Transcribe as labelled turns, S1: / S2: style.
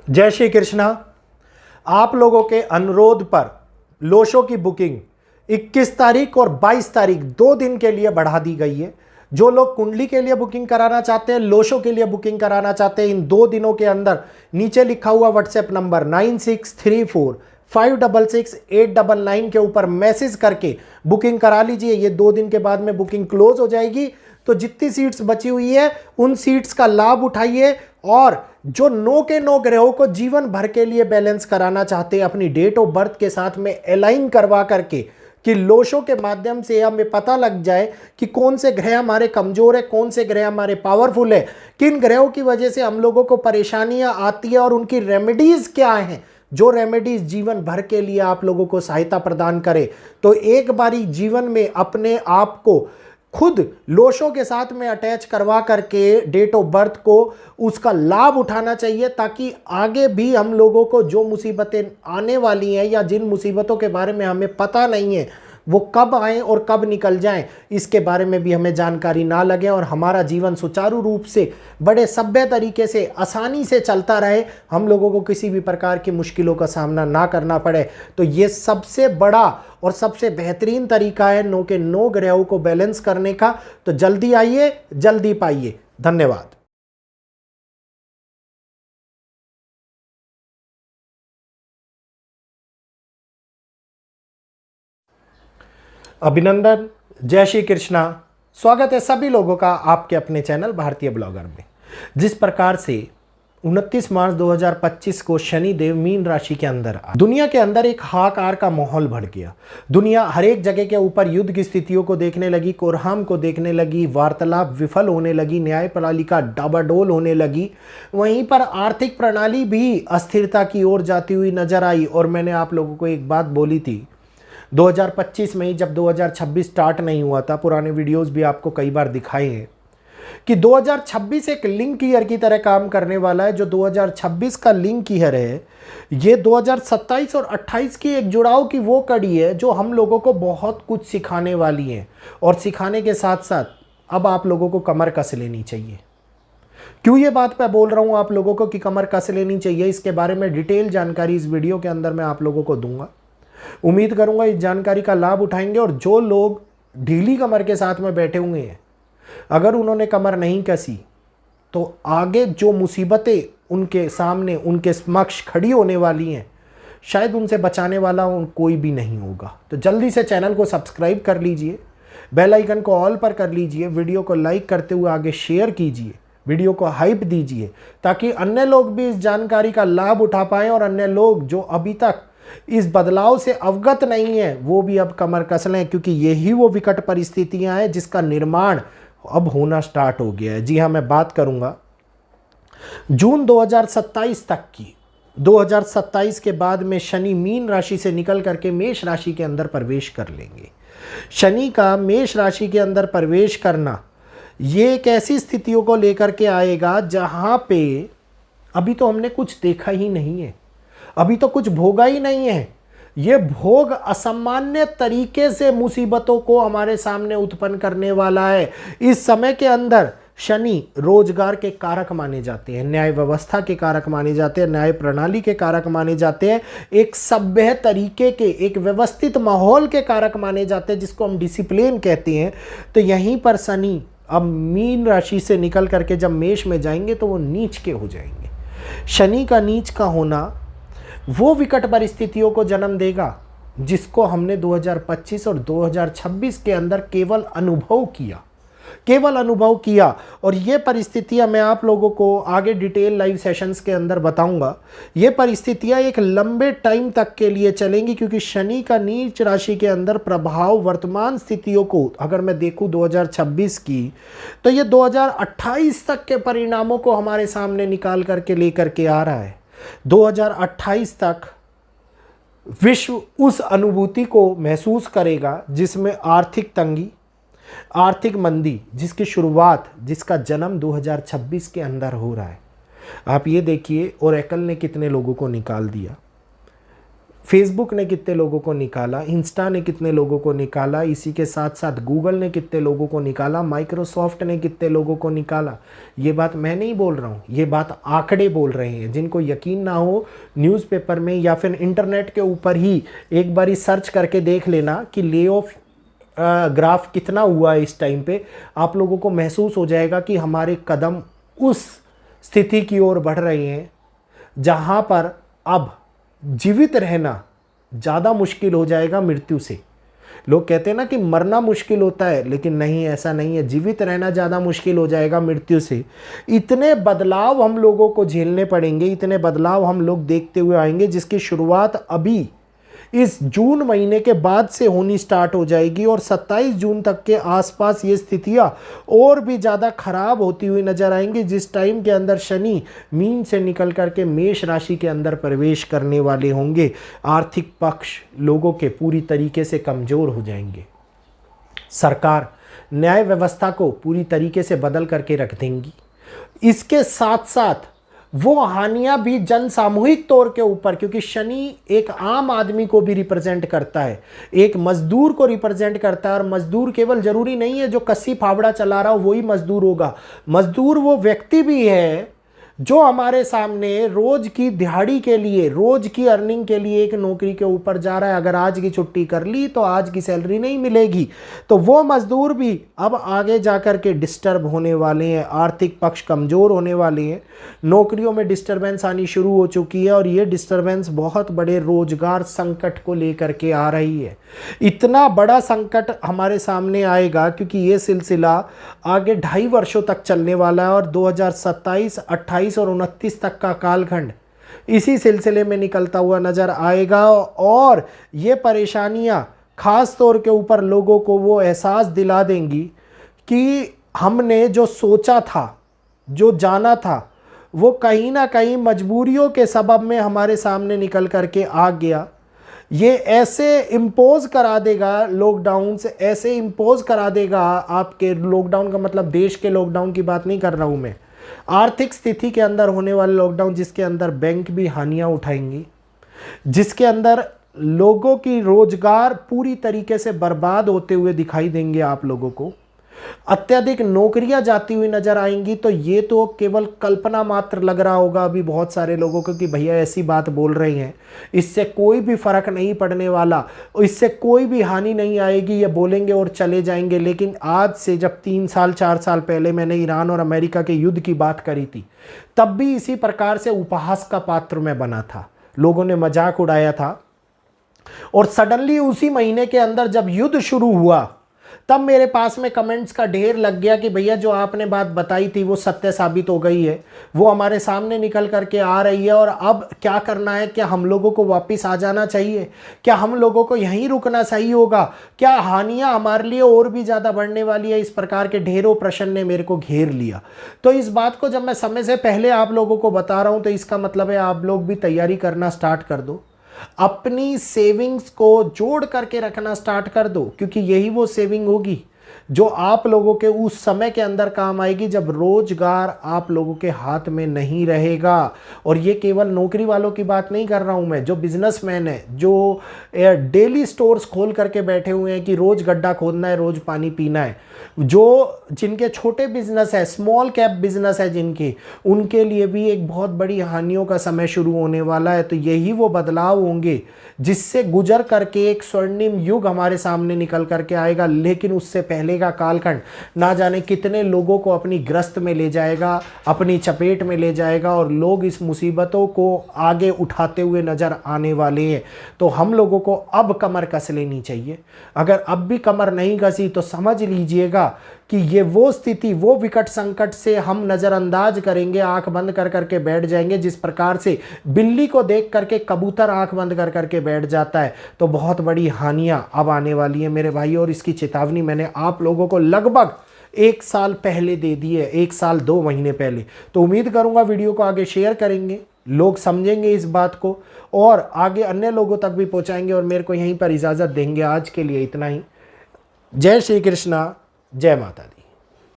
S1: जय श्री कृष्णा। आप लोगों के अनुरोध पर लोशो की बुकिंग 21 तारीख और 22 तारीख 2 दिन के लिए बढ़ा दी गई है। जो लोग कुंडली के लिए बुकिंग कराना चाहते हैं, लोशो के लिए बुकिंग कराना चाहते हैं, इन 2 दिनों के अंदर नीचे लिखा हुआ व्हाट्सएप नंबर 9634566899 के ऊपर मैसेज करके बुकिंग करा लीजिए। ये 2 दिन के बाद में बुकिंग क्लोज हो जाएगी। तो जितनी सीट्स बची हुई है उन सीट्स का लाभ उठाइए। और जो 9 के 9 ग्रहों को जीवन भर के लिए बैलेंस कराना चाहते हैं अपनी डेट ऑफ बर्थ के साथ में अलाइन करवा करके, कि लोशो के माध्यम से हमें पता लग जाए कि कौन से ग्रह हमारे कमजोर है, कौन से ग्रह हमारे पावरफुल है, किन ग्रहों की वजह से हम लोगों को परेशानियां आती है और उनकी रेमेडीज क्या हैं, जो रेमेडीज जीवन भर के लिए आप लोगों को सहायता प्रदान करे। तो एक बारी जीवन में अपने आप को खुद लोशो के साथ में अटैच करवा करके डेट ऑफ बर्थ को उसका लाभ उठाना चाहिए, ताकि आगे भी हम लोगों को जो मुसीबतें आने वाली हैं या जिन मुसीबतों के बारे में हमें पता नहीं है वो कब आए और कब निकल जाएं, इसके बारे में भी हमें जानकारी ना लगे और हमारा जीवन सुचारू रूप से बड़े सभ्य तरीके से आसानी से चलता रहे, हम लोगों को किसी भी प्रकार की मुश्किलों का सामना ना करना पड़े। तो ये सबसे बड़ा और सबसे बेहतरीन तरीका है 9 के 9 ग्रहों को बैलेंस करने का। तो जल्दी आइए, जल्दी पाइए। धन्यवाद। अभिनंदन, जय श्री कृष्णा। स्वागत है सभी लोगों का आपके अपने चैनल भारतीय ब्लॉगर में। जिस प्रकार से 29 मार्च 2025 को शनि देव मीन राशि के अंदर दुनिया के अंदर एक हाहाकार का माहौल बढ़ गया। दुनिया हर एक जगह के ऊपर युद्ध की स्थितियों को देखने लगी, कोरहाम को देखने लगी, वार्तालाप विफल होने लगी, न्याय प्रणालिका डाबाडोल होने लगी। वहीं पर आर्थिक प्रणाली भी अस्थिरता की ओर जाती हुई नजर आई। और मैंने आप लोगों को एक बात बोली थी 2025 में ही, जब 2026 स्टार्ट नहीं हुआ था, पुराने वीडियोस भी आपको कई बार दिखाए हैं कि 2026 एक लिंक ईयर की तरह काम करने वाला है। जो 2026 का लिंक ईयर है, ये 2027 और 28 की एक जुड़ाव की वो कड़ी है जो हम लोगों को बहुत कुछ सिखाने वाली है। और सिखाने के साथ साथ अब आप लोगों को कमर कस लेनी चाहिए। क्यों ये बात मैं बोल रहा हूं आप लोगों को कि कमर कस लेनी चाहिए, इसके बारे में डिटेल जानकारी इस वीडियो के अंदर मैं आप लोगों को दूंगा। उम्मीद करूंगा इस जानकारी का लाभ उठाएंगे। और जो लोग ढीली कमर के साथ में बैठे हुए हैं, अगर उन्होंने कमर नहीं कसी तो आगे जो मुसीबतें उनके सामने, उनके समक्ष खड़ी होने वाली हैं, शायद उनसे बचाने वाला कोई भी नहीं होगा। तो जल्दी से चैनल को सब्सक्राइब कर लीजिए, बेल आइकन को ऑल पर कर लीजिए, वीडियो को लाइक करते हुए आगे शेयर कीजिए, वीडियो को हाइप दीजिए, ताकि अन्य लोग भी इस जानकारी का लाभ उठा पाएं और अन्य लोग जो अभी तक इस बदलाव से अवगत नहीं है वो भी अब कमर कस लें। क्योंकि यही वो विकट परिस्थितियां हैं जिसका निर्माण अब होना स्टार्ट हो गया है। जी हाँ, मैं बात करूंगा जून 2027 तक की। 2027 के बाद में शनि मीन राशि से निकल करके मेष राशि के अंदर प्रवेश कर लेंगे। शनि का मेष राशि के अंदर प्रवेश करना ये एक ऐसी स्थितियों को लेकर के आएगा जहां पे अभी तो हमने कुछ देखा ही नहीं है, अभी तो कुछ भोगा ही नहीं है। ये भोग असामान्य तरीके से मुसीबतों को हमारे सामने उत्पन्न करने वाला है। इस समय के अंदर शनि रोजगार के कारक माने जाते हैं, न्याय व्यवस्था के कारक माने जाते हैं, न्याय प्रणाली के कारक माने जाते हैं, एक सभ्य तरीके के, एक व्यवस्थित माहौल के कारक माने जाते हैं, जिसको हम डिसिप्लिन कहते हैं। तो यहीं पर शनि अब मीन राशि से निकल करके जब मेष में जाएंगे तो वो नीच के हो जाएंगे। शनि का नीच का होना वो विकट परिस्थितियों को जन्म देगा जिसको हमने 2025 और 2026 के अंदर केवल अनुभव किया। और ये परिस्थितियां मैं आप लोगों को आगे डिटेल लाइव सेशंस के अंदर बताऊंगा। ये परिस्थितियां एक लंबे टाइम तक के लिए चलेंगी, क्योंकि शनि का नीच राशि के अंदर प्रभाव वर्तमान स्थितियों को अगर मैं देखूं 2026 की, तो ये 2028 तक के परिणामों को हमारे सामने निकाल करके लेकर के आ रहा है। 2028 तक विश्व उस अनुभूति को महसूस करेगा जिसमें आर्थिक तंगी, आर्थिक मंदी, जिसकी शुरुआत, जिसका जन्म 2026 के अंदर हो रहा है। आप ये देखिए ओरेकल ने कितने लोगों को निकाल दिया। फेसबुक ने कितने लोगों को निकाला, इंस्टा ने कितने लोगों को निकाला, इसी के साथ साथ गूगल ने कितने लोगों को निकाला, माइक्रोसॉफ्ट ने कितने लोगों को निकाला। ये बात मैं नहीं बोल रहा हूँ, ये बात आंकड़े बोल रहे हैं। जिनको यकीन ना हो, न्यूज़पेपर में या फिर इंटरनेट के ऊपर ही एक बारी सर्च करके देख लेना कि ले ऑफ ग्राफ कितना हुआ है इस टाइम पे। आप लोगों को महसूस हो जाएगा कि हमारे कदम उस स्थिति की ओर बढ़ रहे हैं जहाँ पर अब जीवित रहना ज़्यादा मुश्किल हो जाएगा मृत्यु से। लोग कहते हैं ना कि मरना मुश्किल होता है, लेकिन नहीं, ऐसा नहीं है। जीवित रहना ज़्यादा मुश्किल हो जाएगा मृत्यु से। इतने बदलाव हम लोगों को झेलने पड़ेंगे, इतने बदलाव हम लोग देखते हुए आएंगे, जिसकी शुरुआत अभी इस जून महीने के बाद से होनी स्टार्ट हो जाएगी और 27 जून तक के आसपास ये स्थितियां और भी ज़्यादा खराब होती हुई नजर आएंगी, जिस टाइम के अंदर शनि मीन से निकल करके मेष राशि के अंदर प्रवेश करने वाले होंगे। आर्थिक पक्ष लोगों के पूरी तरीके से कमज़ोर हो जाएंगे। सरकार न्याय व्यवस्था को पूरी तरीके से बदल करके रख देंगी। इसके साथ साथ वो हानियां भी जन सामूहिक तौर के ऊपर, क्योंकि शनि एक आम आदमी को भी रिप्रेजेंट करता है, एक मजदूर को रिप्रेजेंट करता है। और मजदूर केवल जरूरी नहीं है जो कस्सी फावड़ा चला रहा हो वही मजदूर होगा। मजदूर वो व्यक्ति भी है जो हमारे सामने रोज की दिहाड़ी के लिए, रोज की अर्निंग के लिए एक नौकरी के ऊपर जा रहा है। अगर आज की छुट्टी कर ली तो आज की सैलरी नहीं मिलेगी, तो वो मजदूर भी अब आगे जाकर के डिस्टर्ब होने वाले हैं। आर्थिक पक्ष कमज़ोर होने वाले हैं। नौकरियों में डिस्टर्बेंस आनी शुरू हो चुकी है और ये डिस्टर्बेंस बहुत बड़े रोजगार संकट को लेकर के आ रही है। इतना बड़ा संकट हमारे सामने आएगा क्योंकि ये सिलसिला आगे 2.5 वर्षों तक चलने वाला है और 2027, 28 और 29 तक का कालखंड इसी सिलसिले में निकलता हुआ नजर आएगा। और ये परेशानियां खास तौर के ऊपर लोगों को वो एहसास दिला देंगी कि हमने जो सोचा था, जो जाना था, वो कहीं ना कहीं मजबूरियों के सबब में हमारे सामने निकल करके आ गया। ये ऐसे इम्पोज करा देगा लॉकडाउन से, ऐसे इम्पोज करा देगा आपके। लॉकडाउन का मतलब देश के लॉकडाउन की बात नहीं कर रहा हूँ मैं, आर्थिक स्थिति के अंदर होने वाले लॉकडाउन, जिसके अंदर बैंक भी हानियां उठाएंगी, जिसके अंदर लोगों की रोजगार पूरी तरीके से बर्बाद होते हुए दिखाई देंगे। आप लोगों को अत्यधिक नौकरियां जाती हुई नजर आएंगी। तो ये तो केवल कल्पना मात्र लग रहा होगा अभी बहुत सारे लोगों को कि भैया ऐसी बात बोल रहे हैं, इससे कोई भी फर्क नहीं पड़ने वाला, इससे कोई भी हानि नहीं आएगी, ये बोलेंगे और चले जाएंगे। लेकिन आज से जब 3 साल 4 साल पहले मैंने ईरान और अमेरिका के युद्ध की बात करी थी, तब भी इसी प्रकार से उपहास का पात्र मैं बना था, लोगों ने मजाक उड़ाया था। और सडनली उसी महीने के अंदर जब युद्ध शुरू हुआ, तब मेरे पास में कमेंट्स का ढेर लग गया कि भैया जो आपने बात बताई थी वो सत्य साबित हो गई है, वो हमारे सामने निकल करके आ रही है। और अब क्या करना है? क्या हम लोगों को वापस आ जाना चाहिए? क्या हम लोगों को यहीं रुकना सही होगा? क्या हानियां हमारे लिए और भी ज़्यादा बढ़ने वाली है? इस प्रकार के ढेरों प्रश्न ने मेरे को घेर लिया। तो इस बात को जब मैं समय से पहले आप लोगों को बता रहा हूँ, तो इसका मतलब है आप लोग भी तैयारी करना स्टार्ट कर दो, अपनी सेविंग्स को जोड़ करके रखना स्टार्ट कर दो, क्योंकि यही वो सेविंग होगी जो आप लोगों के उस समय के अंदर काम आएगी जब रोजगार आप लोगों के हाथ में नहीं रहेगा। और ये केवल नौकरी वालों की बात नहीं कर रहा हूं मैं, जो बिजनेसमैन है, जो डेली स्टोर्स खोल करके बैठे हुए हैं कि रोज गड्ढा खोदना है, रोज पानी पीना है, जो जिनके छोटे बिजनेस है, स्मॉल कैप बिजनेस है जिनके, उनके लिए भी एक बहुत बड़ी हानियों का समय शुरू होने वाला है। तो यही वो बदलाव होंगे जिससे गुजर करके एक स्वर्णिम युग हमारे सामने निकल करके आएगा। लेकिन उससे पहले का कालखंड ना जाने कितने लोगों को अपनी ग्रस्त में ले जाएगा, अपनी चपेट में ले जाएगा, और लोग इस मुसीबतों को आगे उठाते हुए नजर आने वाले हैं। तो हम लोगों को अब कमर कस लेनी चाहिए। अगर अब भी कमर नहीं कसी तो समझ लीजिएगा कि ये वो स्थिति, वो विकट संकट से हम नज़रअंदाज करेंगे, आंख बंद कर करके बैठ जाएंगे। जिस प्रकार से बिल्ली को देख करके कबूतर आंख बंद कर करके बैठ जाता है, तो बहुत बड़ी हानियां अब आने वाली है मेरे भाई। और इसकी चेतावनी मैंने आप लोगों को लगभग 1 साल पहले दे दी है, 1 साल 2 महीने पहले। तो उम्मीद करूंगा वीडियो को आगे शेयर करेंगे, लोग समझेंगे इस बात को और आगे अन्य लोगों तक भी पहुंचाएंगे। और मेरे को यहीं पर इजाज़त देंगे। आज के लिए इतना ही। जय श्री कृष्णा, जय माता दी।